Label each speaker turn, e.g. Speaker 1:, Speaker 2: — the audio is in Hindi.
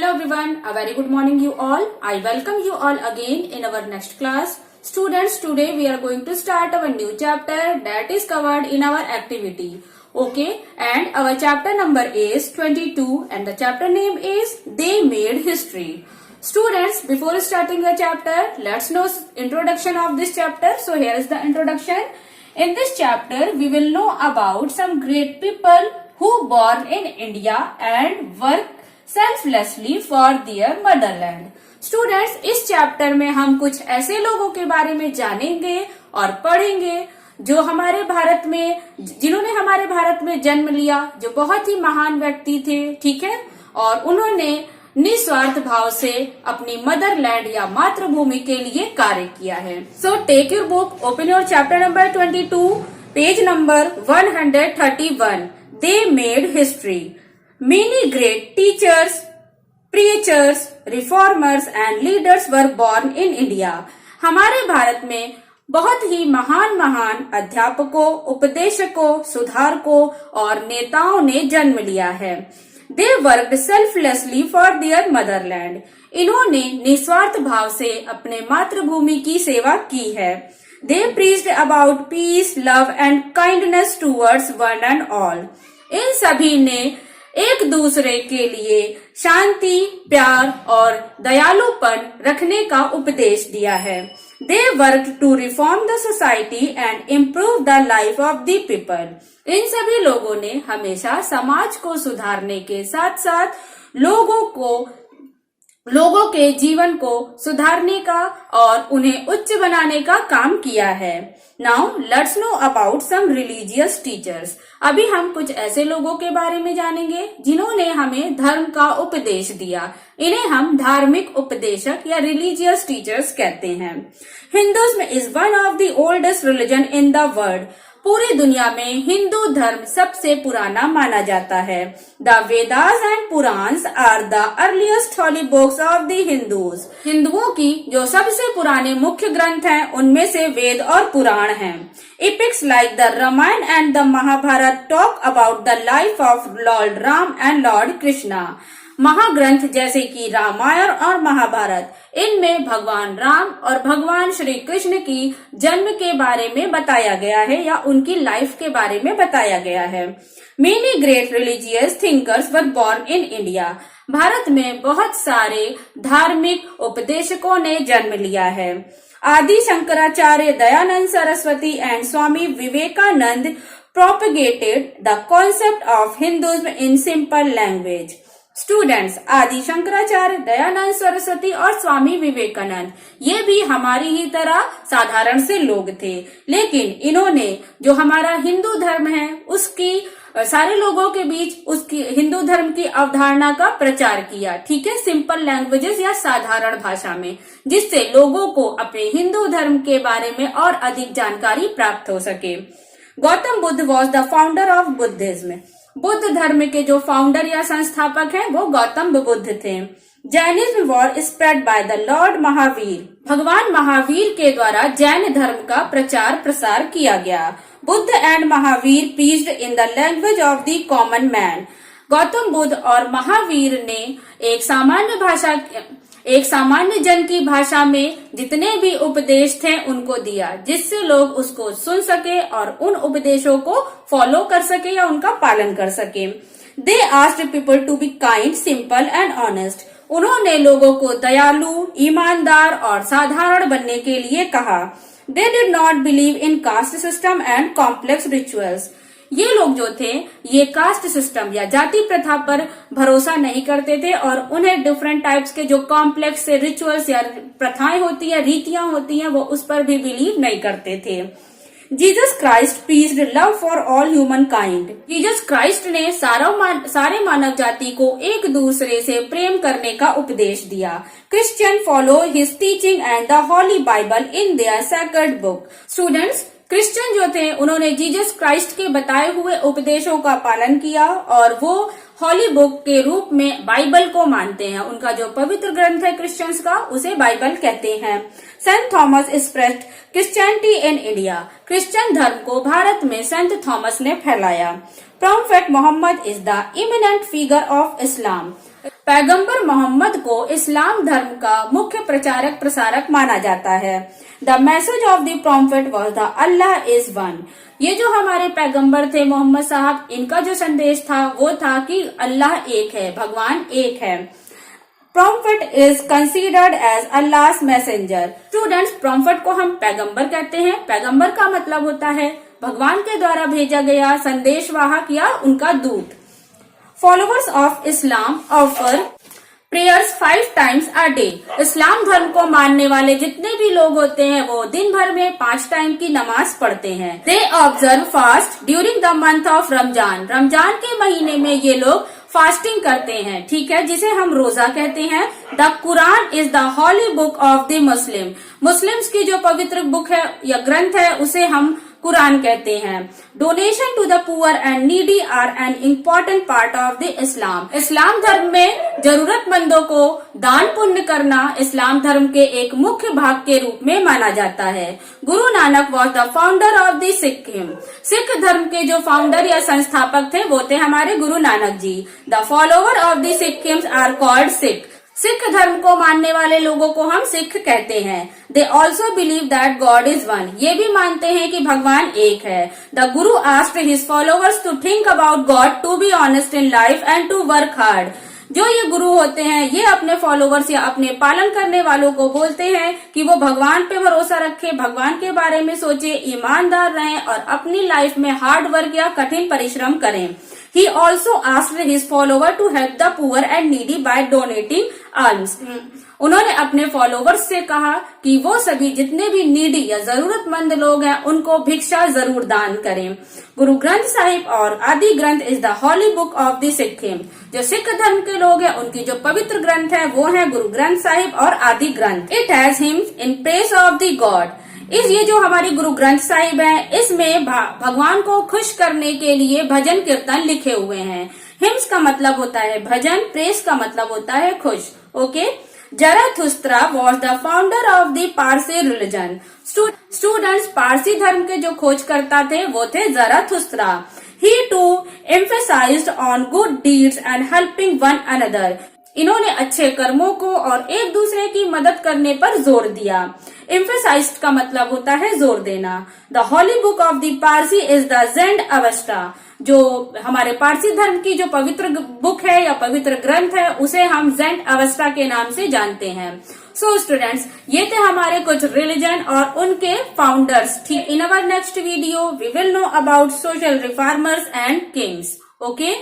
Speaker 1: Hello everyone, a very good morning you all. I welcome you all again in our next class. Students, today we are going to start our new chapter that is covered in our activity. Okay, and our chapter number is 22 and the chapter name is They Made History. Students, before starting the chapter, let's know introduction of this chapter. So here is the introduction. In this chapter, we will know about some great people who born in India and work selflessly for their motherland. Students, इस चैप्टर में हम कुछ ऐसे लोगों के बारे में जानेंगे और पढ़ेंगे जो हमारे भारत में जिन्होंने हमारे भारत में जन्म लिया, जो बहुत ही महान व्यक्ति थे. ठीक है, और उन्होंने निस्वार्थ भाव से अपनी मदरलैंड या मातृभूमि के लिए कार्य किया है. So take your book, open your chapter number 22, page number 131. They made history. Many great teachers, preachers, reformers and leaders were born in India. हमारे भारत में बहुत ही महान अध्यापकों, उपदेशकों, सुधारकों और नेताओं ने जन्म लिया है. They worked selflessly for their motherland. इन्होंने निस्वार्थ भाव से अपने मातृभूमि की सेवा की है. They preached about peace, love and kindness towards one and all. इन सभी ने एक दूसरे के लिए शांति, प्यार और दयालुपन रखने का उपदेश दिया है. They worked to reform the society and improve the life of the people. इन सभी लोगों ने हमेशा समाज को सुधारने के साथ साथ लोगों के जीवन को सुधारने का और उन्हें उच्च बनाने का काम किया है. Now let's know about some religious teachers. अभी हम कुछ ऐसे लोगों के बारे में जानेंगे जिन्होंने हमें धर्म का उपदेश दिया. इन्हें हम धार्मिक उपदेशक या रिलीजियस टीचर्स कहते हैं. Hinduism is one of the oldest religion in the world. पूरी दुनिया में हिंदू धर्म सबसे पुराना माना जाता है. The Vedas and Puranas are the earliest holy books of the Hindus. हिंदुओं की जो सबसे पुराने मुख्य ग्रंथ हैं, उनमें से वेद और पुराण हैं. Epics like the Ramayana and the Mahabharata talk about the life of Lord Ram and Lord Krishna. महाग्रंथ जैसे कि रामायण और महाभारत, इनमें भगवान राम और भगवान श्री कृष्ण की जन्म के बारे में बताया गया है या उनकी लाइफ के बारे में बताया गया है. Many great religious thinkers were born in India. Bharat में बहुत सारे धार्मिक उपदेशकों ने जन्म लिया है. Adi Shankaracharya, Dayanand Saraswati and Swami Vivekananda propagated the concept of Hinduism in simple language. Students, Adi Shankaracharya, Dayanand Saraswati और स्वामी विवेकानंद ये भी हमारी ही तरह साधारण से लोग थे, लेकिन इन्होंने जो हमारा हिंदू धर्म है उसकी सारे लोगों के बीच उसकी हिंदू धर्म की अवधारणा का प्रचार किया. ठीक है, सिंपल लैंग्वेजेस या साधारण भाषा में, जिससे लोगों को अपने हिंदू धर्म के बारे में और अधिक जानकारी प्राप्त हो सके. Gautam Buddha was the founder of Buddhism. Buddha धर्म के जो फाउंडर या संस्थापक हैं वो गौतम बुद्ध थे. Jainism war spread by the Lord Mahavir. भगवान महावीर के द्वारा जैन धर्म का प्रचार प्रसार किया गया. Buddha and Mahavir preached in the language of the common man. Gautam Buddha और महावीर ने एक सामान्य जन की भाषा में जितने भी उपदेश थे उनको दिया, जिससे लोग उसको सुन सके और उन उपदेशों को फॉलो कर सके या उनका पालन कर सके. They asked people to be kind, simple and honest. उन्होंने लोगों को दयालु, ईमानदार और साधारण बनने के लिए कहा. They did not believe in caste system and complex rituals. ये लोग जो थे ये कास्ट सिस्टम या जाति प्रथा पर भरोसा नहीं करते थे और उन्हें डिफरेंट टाइप्स के जो कॉम्प्लेक्स रिचुअल्स या प्रथाएं होती है, रीतियां होती हैं, वो उस पर भी बिलीव नहीं करते थे. Jesus Christ preached love for all human kind. Jesus Christ ने सारे मानव जाति को एक दूसरे से प्रेम करने का उपदेश दिया. Christian follow his teaching and the holy Bible in their sacred book. Students, Christian जो थे उन्होंने जीसस क्राइस्ट के बताए हुए उपदेशों का पालन किया और वो हॉली बुक के रूप में बाइबल को मानते हैं. उनका जो पवित्र ग्रंथ है क्रिश्चियंस का, उसे बाइबल कहते हैं. Saint Thomas spread Christianity in India. Christian धर्म को भारत में सेंट थॉमस ने फैलाया. Prophet Mohammad is the eminent figure of Islam. पैगंबर मोहम्मद को इस्लाम धर्म का मुख्य प्रचारक प्रसारक माना जाता है। The message of the profit was the Allah is one. ये जो हमारे पैगंबर थे मोहम्मद साहब, इनका जो संदेश था वो था कि अल्लाह एक है, भगवान एक है। Prophet is considered as Allah messenger. Students, prophet को हम पैगंबर कहते हैं। पैगंबर का मतलब होता है भगवान के द्वारा भेजा गया संदेशवाहक या उनका दूत। Followers of Islam offer prayers 5 times a day। इस्लाम धर्म को मानने वाले जितने भी लोग होते हैं वो दिन भर में 5 टाइम की नमाज पढ़ते हैं। They observe fast during the month of Ramzan. Ramzan के महीने में ये लोग फास्टिंग करते हैं, ठीक है, जिसे हम रोजा कहते हैं। The Quran is the holy book of the Muslim. Muslims की जो पवित्र बुक है या ग्रंथ है उसे हम कुरान कहते हैं। Donation to the poor and needy are an important part of the Islam. Islam धर्म में जरूरतमंदों को दान पुण्य करना इस्लाम धर्म के एक मुख्य भाग के रूप में माना जाता है। Guru Nanak was the founder of the Sikkim. Sikh धर्म के जो फाउंडर या संस्थापक थे वो थे हमारे Guru Nanak ji. The follower of the Sikhism are called Sikh. Sikh धर्म को मानने वाले लोगों को हम सिख कहते हैं। They also believe that God is one. ये भी मानते हैं कि भगवान एक है। The guru asked his followers to think about God, to be honest in life and to work hard. जो ये गुरु होते हैं ये अपने फॉलोवर्स या अपने पालन करने वालों को बोलते हैं कि वो भगवान पे भरोसा रखे, भगवान के बारे में सोचे, ईमानदार रहें और अपनी लाइफ में हार्ड वर्क या कठिन परिश्रम करें। He also asked his follower to help the poor and needy by donating alms। उन्होंने अपने फॉलोवर्स से कहा कि वो सभी जितने भी नीडी या जरूरतमंद लोग हैं उनको भिक्षा जरूर दान करें। गुरु ग्रंथ साहिब और Adi Granth is the holy book of the Sikkim. जो सिख धर्म के लोग हैं उनकी जो पवित्र ग्रंथ है वो है गुरु ग्रंथ साहिब और आदि ग्रंथ। It has hymns in praise of the God. ये जो हमारी गुरु ग्रंथ साहिब है इसमें भगवान को खुश करने के लिए भजन कीर्तन लिखे हुए हैं। हिम्स का मतलब होता है भजन, प्रेस का मतलब होता है खुश। Okay. Zarathustra was the founder of the Parsi religion. Students, Parsi धर्म के जो खोजकर्ता थे वो थे Zarathustra. He too emphasised on good deeds and helping one another. इन्होंने अच्छे कर्मों को और एक दूसरे की मदद करने पर जोर दिया। एम्फेसाइज्ड का मतलब होता है जोर देना। The holy book of the Parsi is the Zend Avesta. जो हमारे पारसी धर्म की जो पवित्र बुक है या पवित्र ग्रंथ है उसे हम ज़ेंड अवस्था के नाम से जानते हैं। सो स्टूडेंट्स, ये थे हमारे कुछ रिलीजन और उनके फाउंडर्स। ठीक, in our next video we will know about social reformers and kings. Okay.